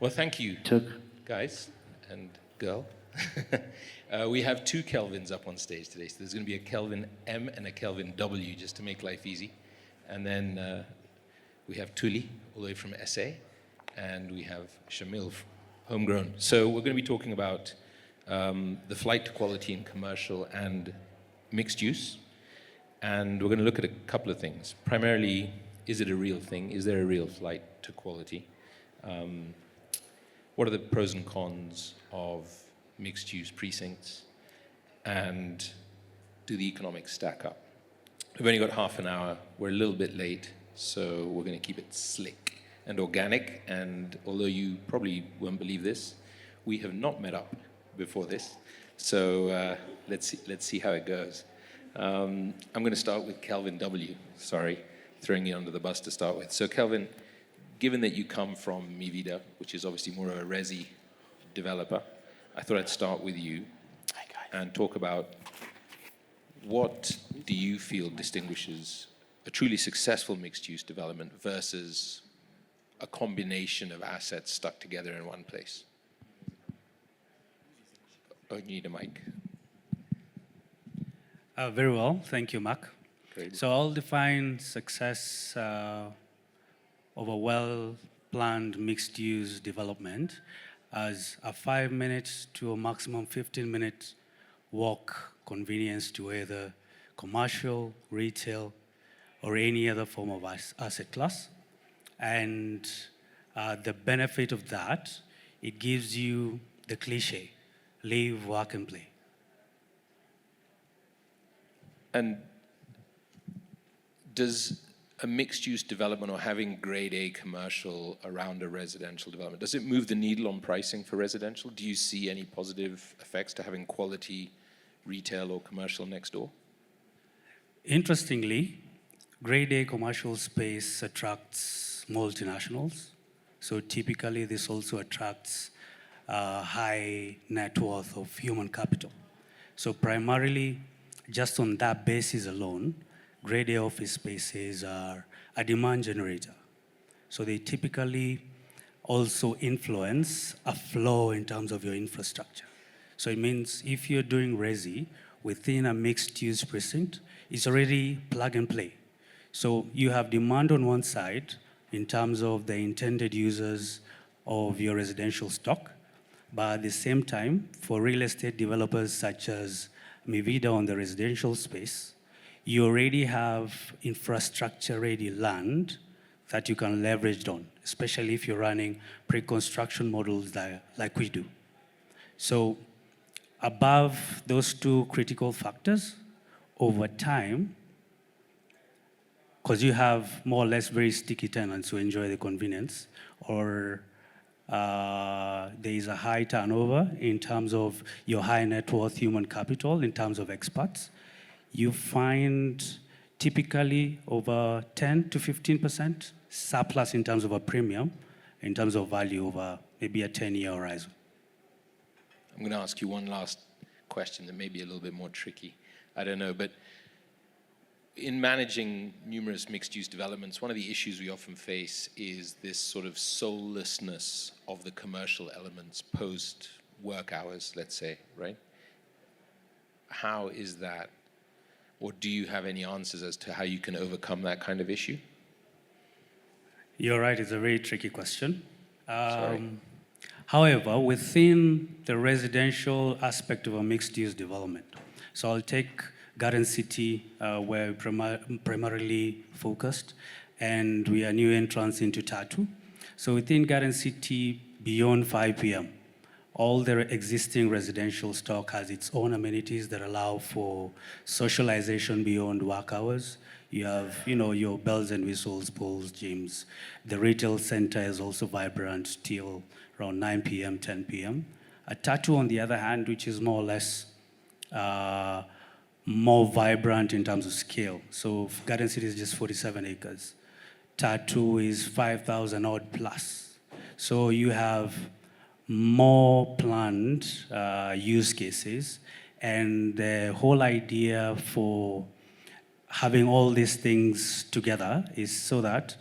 Well, thank you, guys and girl. We have two Kelvins up on stage today. So there's going to be a Kelvin M and a Kelvin W, just to make life easy. And then we have Thuli, all the way from SA, and we have Shamil, homegrown. So we're going to be talking about the flight to quality in commercial and mixed use. And we're going to look at a couple of things. Primarily, is it a real thing? Is there a real flight to quality? What are the pros and cons of mixed-use precincts? And do the economics stack up? We've only got half an hour. We're a little bit late, so we're going to keep it slick and organic. And although you probably won't believe this, we have not met up before this. So let's see how it goes. I'm going to start with Kelvin W. Sorry, throwing you under the bus to start with. So Kelvin, given that you come from Vida, which is obviously more of a resi developer, I thought I'd start with you and talk about what do you feel distinguishes a truly successful mixed-use development versus a combination of assets stuck together in one place? Oh, you need a mic. Very well, thank you, Mark. Great. So I'll define success of a well-planned mixed-use development as a 5 minutes to a maximum 15-minute walk convenience to either commercial, retail, or any other form of asset class. And the benefit of that, it gives you the cliche, live, work, and play. And does a mixed-use development or having grade A commercial around a residential development, does it move the needle on pricing for residential? Do you see any positive effects to having quality retail or commercial next door? Interestingly, grade A commercial space attracts multinationals. So typically this also attracts high net worth of human capital. So primarily, just on that basis alone, grade A office spaces are a demand generator. So they typically also influence a flow in terms of your infrastructure. So it means if you're doing resi within a mixed-use precinct, it's already plug and play. So you have demand on one side in terms of the intended users of your residential stock, but at the same time, for real estate developers such as Vida on the residential space, you already have infrastructure-ready land that you can leverage on, especially if you're running pre-construction models like we do. So above those two critical factors, over time, because you have more or less very sticky tenants who enjoy the convenience, or there is a high turnover in terms of your high net worth human capital, in terms of experts, you find typically over 10 to 15% surplus in terms of a premium, in terms of value over maybe a 10-year horizon. I'm going to ask you one last question that may be a little bit more tricky. I don't know, but in managing numerous mixed-use developments, one of the issues we often face is this sort of soullessness of the commercial elements post-work hours, let's say, right? How is that? Or do you have any answers as to how you can overcome that kind of issue? You're right, it's a very tricky question. Sorry. However, within the residential aspect of a mixed-use development, so I'll take Garden City, where we're primarily focused, and we are new entrants into Tattoo. So within Garden City, beyond 5 p.m., all their existing residential stock has its own amenities that allow for socialization beyond work hours. You have, your bells and whistles, pools, gyms. The retail center is also vibrant till around 9 p.m., 10 p.m. A Tattoo, on the other hand, which is more or less more vibrant in terms of scale. So Garden City is just 47 acres. Tattoo is 5,000 odd plus. So you have more planned use cases, and the whole idea for having all these things together is so that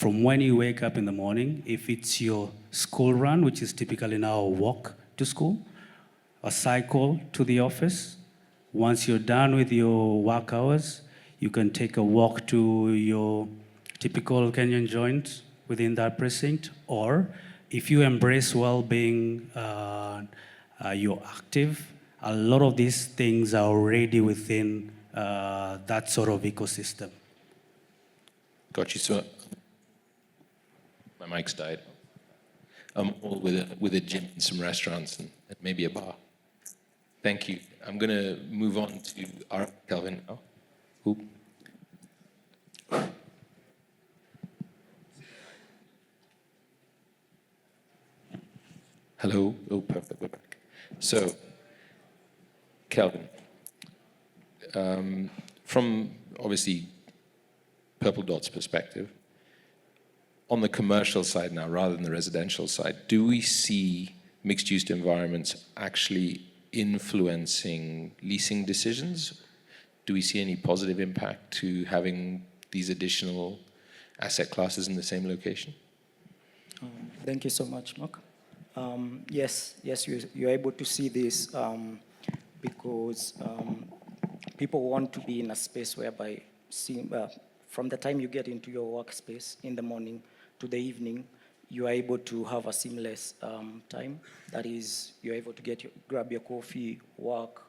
from when you wake up in the morning, if it's your school run, which is typically now a walk to school, a cycle to the office. Once you're done with your work hours, you can take a walk to your typical Kenyan joint within that precinct, or if you embrace well-being, you're active. A lot of these things are already within that sort of ecosystem. Got you. So my mic's died. All with a gym and some restaurants and maybe a bar. Thank you. I'm going to move on to our Kelvin now. Oop. Hello. Oh, perfect. We're back. So, Kelvin, from obviously Purple Dot's perspective, on the commercial side now, rather than the residential side, do we see mixed-use environments actually influencing leasing decisions? Do we see any positive impact to having these additional asset classes in the same location? Thank you so much, Mark. Yes, you're able to see this because people want to be in a space whereby from the time you get into your workspace in the morning to the evening, you are able to have a seamless time. That is, you're able to grab your coffee, work,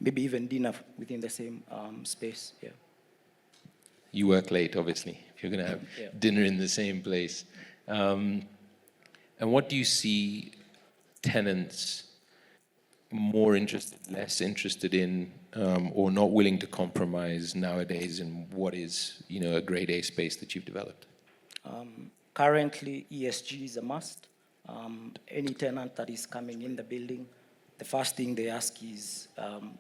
maybe even dinner within the same space. Yeah. You work late, obviously, if you're going to have dinner in the same place. And what do you see tenants more interested, less interested in, or not willing to compromise nowadays in what is, a grade A space that you've developed? Currently, ESG is a must. Any tenant that is coming in the building, the first thing they ask is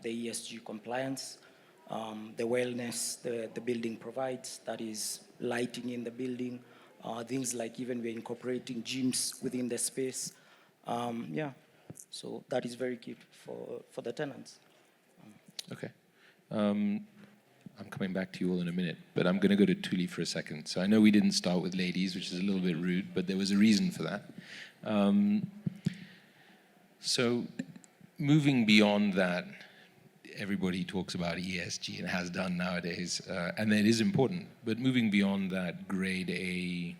the ESG compliance, the wellness the building provides, that is lighting in the building, things like even we're incorporating gyms within the space. So that is very key for the tenants. Okay. I'm coming back to you all in a minute, but I'm going to go to Thuli for a second. So I know we didn't start with ladies, which is a little bit rude, but there was a reason for that. So moving beyond that, everybody talks about ESG and has done nowadays, and it is important, but moving beyond that grade A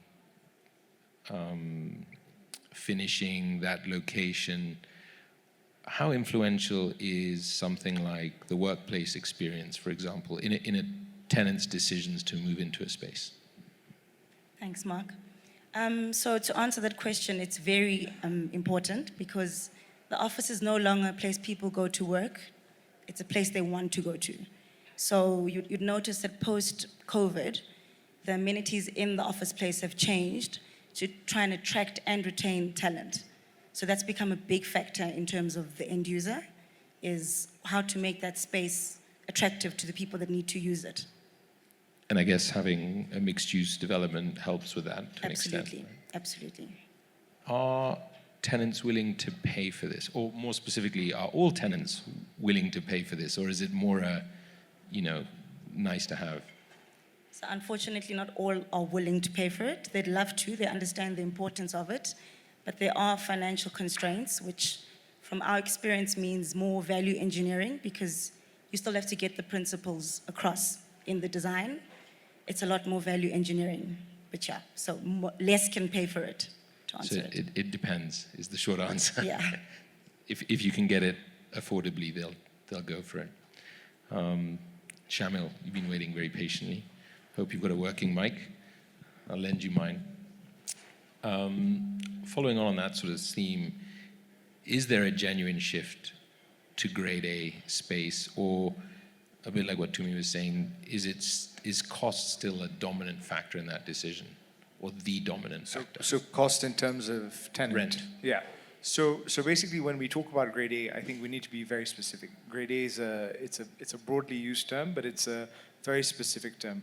finishing, that location, how influential is something like the workplace experience, for example, in a tenant's decisions to move into a space? Thanks, Mark. So to answer that question, it's very important because the office is no longer a place people go to work. It's a place they want to go to. So you'd notice that post-COVID, the amenities in the office place have changed to try and attract and retain talent. So that's become a big factor in terms of the end user, is how to make that space attractive to the people that need to use it. And I guess having a mixed-use development helps with that to an extent. Right? Absolutely. Are tenants willing to pay for this? Or more specifically, are all tenants willing to pay for this? Or is it more a, nice to have? So unfortunately, not all are willing to pay for it. They'd love to. They understand the importance of it. But there are financial constraints, which from our experience means more value engineering because you still have to get the principles across in the design. It's a lot more value engineering, but so less can pay for it, to answer so it depends, is the short answer. Yeah. If you can get it affordably, they'll go for it. Shamil, you've been waiting very patiently. Hope you've got a working mic. I'll lend you mine. Following on that sort of theme, is there a genuine shift to grade A space, or a bit like what Tumi was saying, is cost still a dominant factor in that decision, or the dominant factor? So cost in terms of tenant? Rent. Yeah. So basically, when we talk about grade A, I think we need to be very specific. Grade A is it's a broadly used term, but it's a very specific term.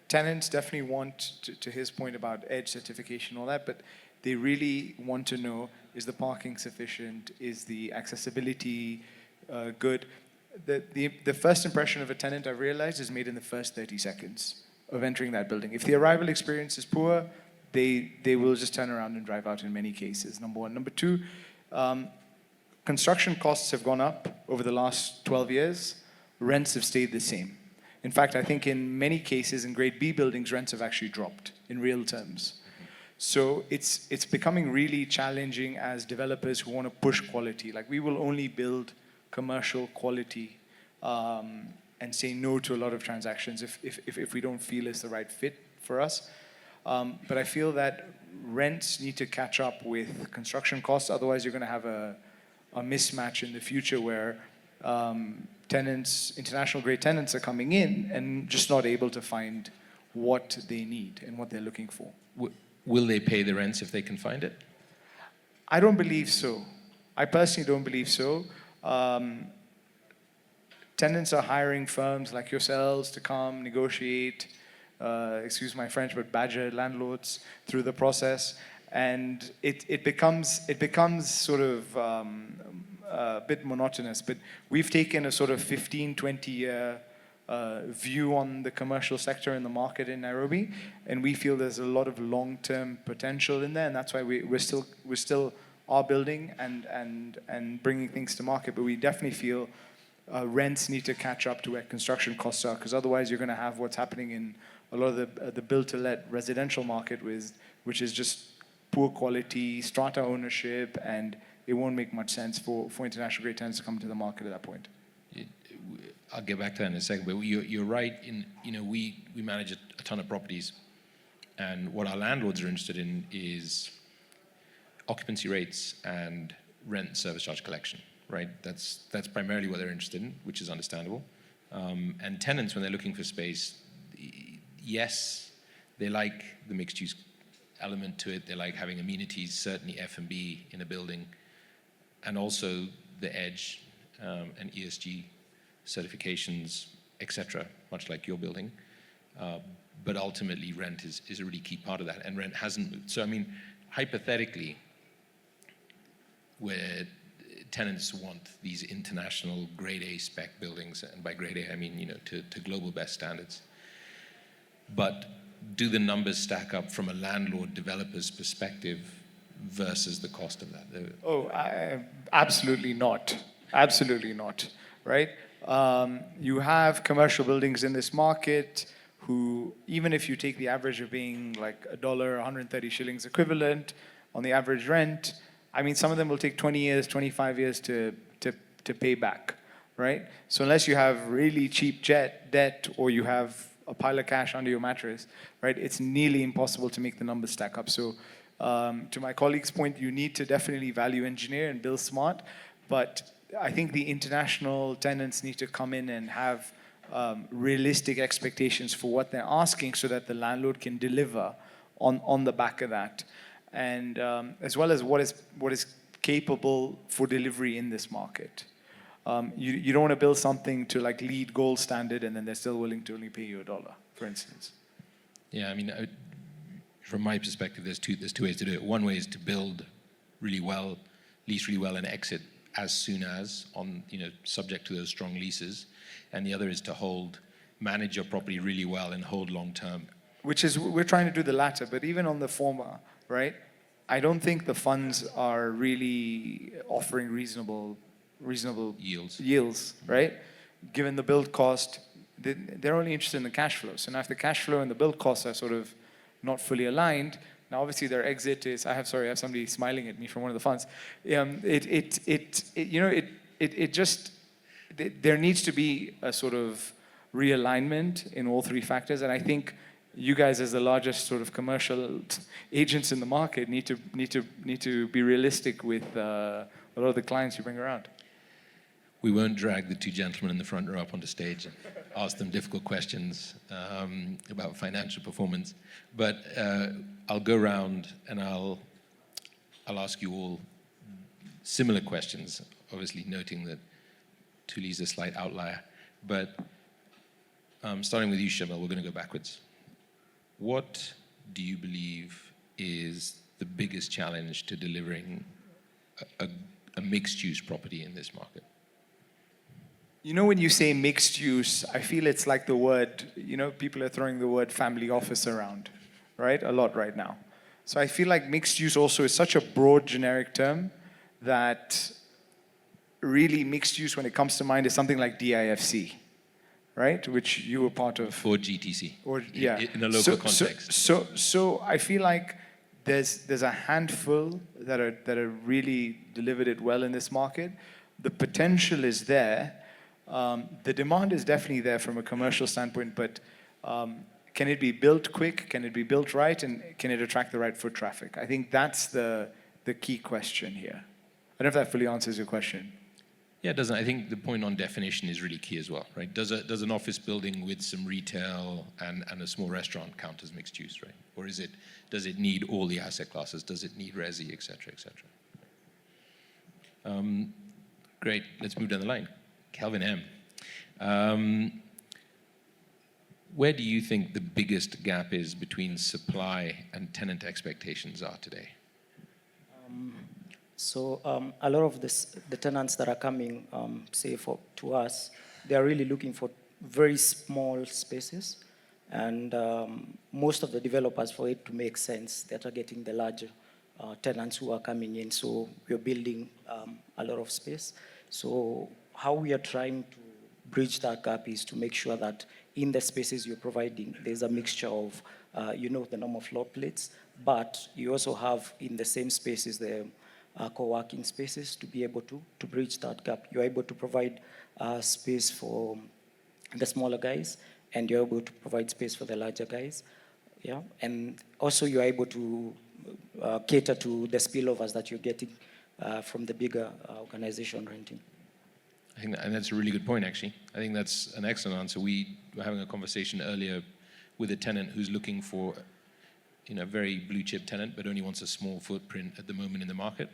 Tenants definitely want, to his point about EDGE certification and all that, but they really want to know, is the parking sufficient? Is the accessibility good? The first impression of a tenant, I've realized, is made in the first 30 seconds of entering that building. If the arrival experience is poor, they will just turn around and drive out in many cases, number one. Number two, construction costs have gone up over the last 12 years. Rents have stayed the same. In fact, I think in many cases in grade B buildings, rents have actually dropped in real terms. So it's becoming really challenging as developers who want to push quality. Like, we will only build commercial quality and say no to a lot of transactions if we don't feel it's the right fit for us. But I feel that rents need to catch up with construction costs. Otherwise, you're going to have a mismatch in the future where tenants, international grade tenants, are coming in and just not able to find what they need and what they're looking for. Will they pay the rents if they can find it? I don't believe so. I personally don't believe so. Tenants are hiring firms like yourselves to come negotiate, excuse my French, but badger landlords through the process. And it becomes sort of a bit monotonous. But we've taken a sort of 15, 20-year view on the commercial sector in the market in Nairobi, and we feel there's a lot of long-term potential in there, and that's why we're still are building and bringing things to market. But we definitely feel rents need to catch up to where construction costs are, because otherwise you're going to have what's happening in a lot of the build-to-let residential market, which is just poor quality, strata ownership, and it won't make much sense for international grade tenants to come to the market at that point. I'll get back to that in a second, but you're right. We manage a ton of properties, and what our landlords are interested in is occupancy rates and rent and service charge collection, right? That's primarily what they're interested in, which is understandable. And tenants, when they're looking for space, yes, they like the mixed-use element to it. They like having amenities, certainly F&B in a building, and also the edge and ESG certifications, etc., much like your building. But ultimately, rent is a really key part of that, and rent hasn't moved. So, I mean, hypothetically, where tenants want these international grade A spec buildings, and by grade A, I mean, to global best standards. But do the numbers stack up from a landlord developer's perspective versus the cost of that? Absolutely not. Absolutely not, right? You have commercial buildings in this market who, even if you take the average of being like $1, 130 shillings equivalent on the average rent, I mean, some of them will take 20 years, 25 years to pay back, right? So unless you have really cheap debt or you have a pile of cash under your mattress, right, it's nearly impossible to make the numbers stack up. So to my colleague's point, you need to definitely value engineer and build smart, but I think the international tenants need to come in and have realistic expectations for what they're asking so that the landlord can deliver on the back of that. And as well as what is capable for delivery in this market. You don't want to build something to like LEED gold standard and then they're still willing to only pay you $1, for instance. Yeah, I mean, from my perspective, there's two ways to do it. One way is to build really well, lease really well, and exit as soon as subject to those strong leases. And the other is to manage your property really well and hold long term. Which is, we're trying to do the latter, but even on the former, right? I don't think the funds are really offering reasonable yields, right? Given the build cost, they're only interested in the cash flow. So now if the cash flow and the build costs are sort of not fully aligned, now obviously their exit is, I have somebody smiling at me from one of the funds. There needs to be a sort of realignment in all three factors, and I think you guys, as the largest sort of commercial agents in the market, need to be realistic with a lot of the clients you bring around. We won't drag the two gentlemen in the front row up onto stage and ask them difficult questions about financial performance. But I'll go around and I'll ask you all similar questions, obviously noting that Thuli is a slight outlier. But starting with you, Shamil, we're going to go backwards. What do you believe is the biggest challenge to delivering a mixed-use property in this market? You know, when you say mixed use, I feel it's like the word, you know, people are throwing the word family office around, right? A lot right now. So I feel like mixed use also is such a broad, generic term that really mixed use, when it comes to mind, is something like DIFC, right? Which you were part of. For GTC. Or, yeah. In a local context. So I feel like there's a handful that are really delivered it well in this market. The potential is there. The demand is definitely there from a commercial standpoint, but can it be built quick? Can it be built right? And can it attract the right foot traffic? I think that's the key question here. I don't know if that fully answers your question. Yeah, it doesn't. I think the point on definition is really key as well, right? Does an office building with some retail and a small restaurant count as mixed use, right? Or does it need all the asset classes? Does it need resi, et cetera, et cetera? Great, let's move down the line. Kelvin M. Where do you think the biggest gap is between supply and tenant expectations are today? So a lot of the tenants that are coming, say to us, they are really looking for very small spaces, and most of the developers, for it to make sense, they're targeting the larger tenants who are coming in. So we're building a lot of space. So how we are trying to bridge that gap is to make sure that in the spaces you're providing, there's a mixture of, the normal floor plates, but you also have in the same spaces the co-working spaces to be able to bridge that gap. You're able to provide space for the smaller guys, and you're able to provide space for the larger guys. Yeah, and also you're able to cater to the spillovers that you're getting from the bigger organization renting. I think and that's a really good point, actually. I think that's an excellent answer. We were having a conversation earlier with a tenant who's looking for, a very blue chip tenant, but only wants a small footprint at the moment in the market.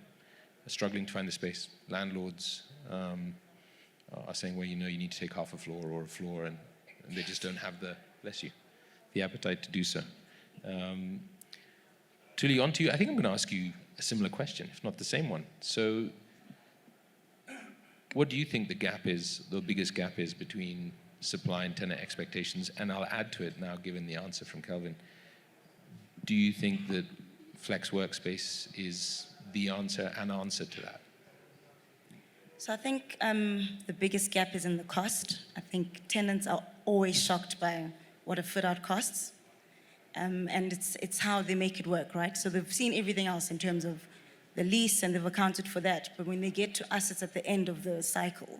They're struggling to find the space. Landlords are saying, well, you need to take half a floor or a floor, and they just don't have the appetite to do so. Thuli, on to you. I think I'm going to ask you a similar question, if not the same one. So, what do you think the biggest gap is between supply and tenant expectations? And I'll add to it now, given the answer from Kelvin. Do you think that flex workspace is an answer to that? So I think the biggest gap is in the cost. I think tenants are always shocked by what a fit out costs. And it's how they make it work, right? So they've seen everything else in terms of the lease, and they've accounted for that. But when they get to us, it's at the end of the cycle,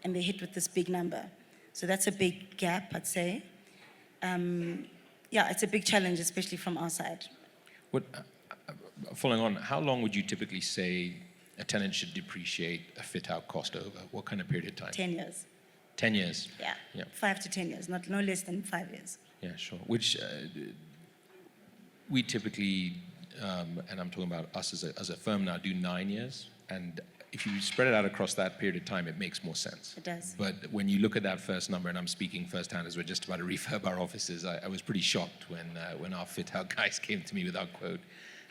and they're hit with this big number. So that's a big gap, I'd say. It's a big challenge, especially from our side. Following on, how long would you typically say a tenant should depreciate a fit-out cost over? What kind of period of time? 10 years. 10 years? Yeah. 5 to 10 years, no less than 5 years. Yeah, sure. Which we typically, and I'm talking about us as a firm now, do 9 years. And if you spread it out across that period of time, it makes more sense. It does. But when you look at that first number, and I'm speaking firsthand as we're just about to refurb our offices, I was pretty shocked when our fit-out guys came to me with our quote.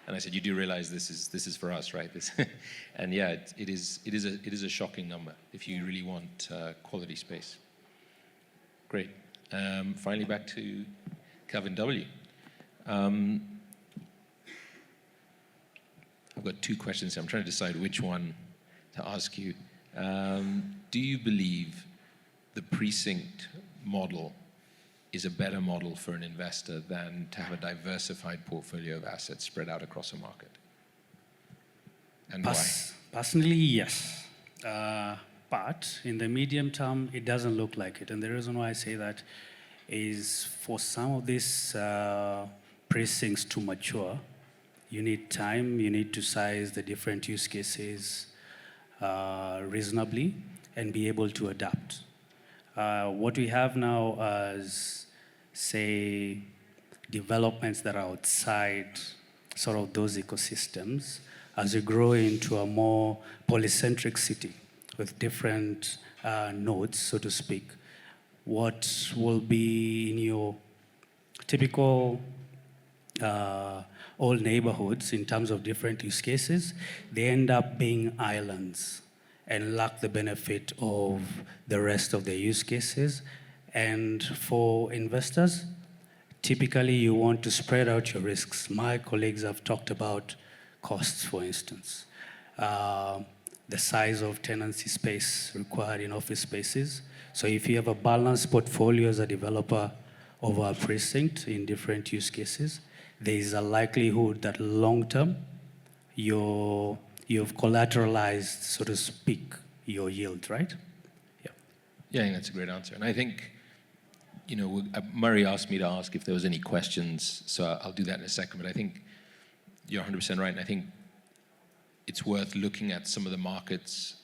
And I said, you do realize this is for us, right? And yeah, it is a shocking number if you really want quality space. Great. Finally, back to Kelvin W. I've got two questions. I'm trying to decide which one to ask you. Do you believe the precinct model is a better model for an investor than to have a diversified portfolio of assets spread out across a market? And why? Personally, yes. But in the medium term, it doesn't look like it. And the reason why I say that is for some of these precincts to mature, you need time, you need to size the different use cases reasonably and be able to adapt. What we have now as, say, developments that are outside sort of those ecosystems, as we grow into a more polycentric city with different nodes, so to speak, what will be in your typical old neighborhoods in terms of different use cases, they end up being islands. and lack the benefit of the rest of the use cases. And for investors, typically you want to spread out your risks. My colleagues have talked about costs, for instance. The size of tenancy space required in office spaces. So if you have a balanced portfolio as a developer of a precinct in different use cases, there is a likelihood that long-term you've collateralized, so to speak, your yield, right? Yeah. Yeah, I think that's a great answer. And I think, Murray asked me to ask if there was any questions, so I'll do that in a second. But I think you're 100% right, and I think it's worth looking at some of the markets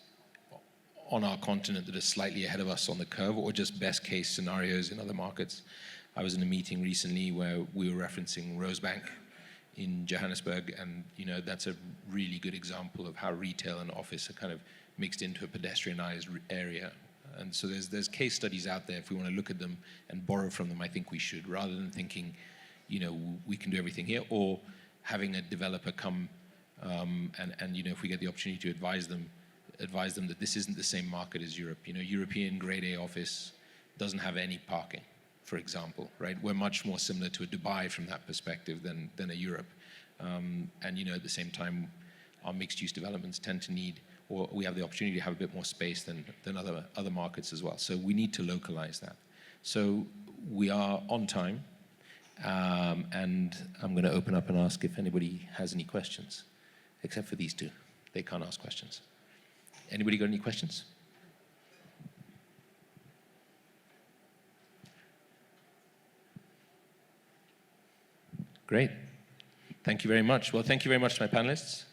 on our continent that are slightly ahead of us on the curve, or just best case scenarios in other markets. I was in a meeting recently where we were referencing Rosebank in Johannesburg, and that's a really good example of how retail and office are kind of mixed into a pedestrianized area. And so there's case studies out there. If we want to look at them and borrow from them, I think we should, rather than thinking, we can do everything here, or having a developer come and if we get the opportunity to advise them that this isn't the same market as Europe. European grade A office doesn't have any parking, for example, right? We're much more similar to a Dubai from that perspective than a Europe. And at the same time, our mixed-use developments tend to need, or we have the opportunity to have a bit more space than other markets as well. So we need to localize that. So we are on time, and I'm going to open up and ask if anybody has any questions, except for these two. They can't ask questions. Anybody got any questions? Great. Thank you very much. Well, thank you very much to my panelists.